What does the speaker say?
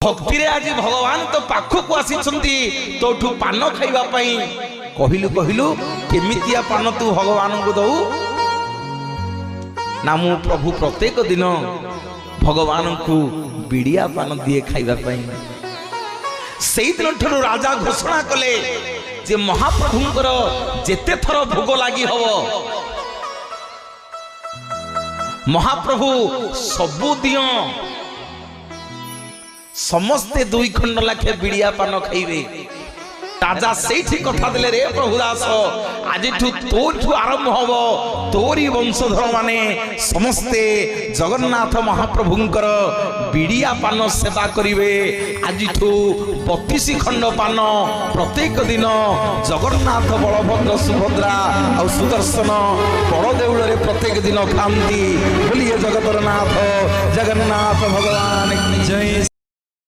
भक्ति रे आज भगवान तो पाखक आसी तोठू पान खाइबा पई कहिलु कहिलु केमितिया पान तू भगवान को दऊ ना मु प्रभु प्रत्येक दिन भगवान को बिड़िया पान दिए खाइबा पई सेई दिन ठरो राजा घोषणा कले जे महाप्रभुंकर जेते थर भोग लागी हवो महाप्रभु सबु दियो समस्ते 2 खंड लाखे बिड़िया पान खाइबे राजा सेठी कथा देले रे प्रभुदास आज तोठू आरंभ हबो तोरी वंशधर माने समस्ते जगन्नाथ महाप्रभुंकर बिड़िया पान सेवा करिवे आज 32 खंड पान प्रत्येक दिन जगन्नाथ बलभद्र सुभद्रा और सुदर्शन बड़ देउल रे प्रत्येक दिन खांती बोलिए जगतरनाथ जगन्नाथ भगवान की जय।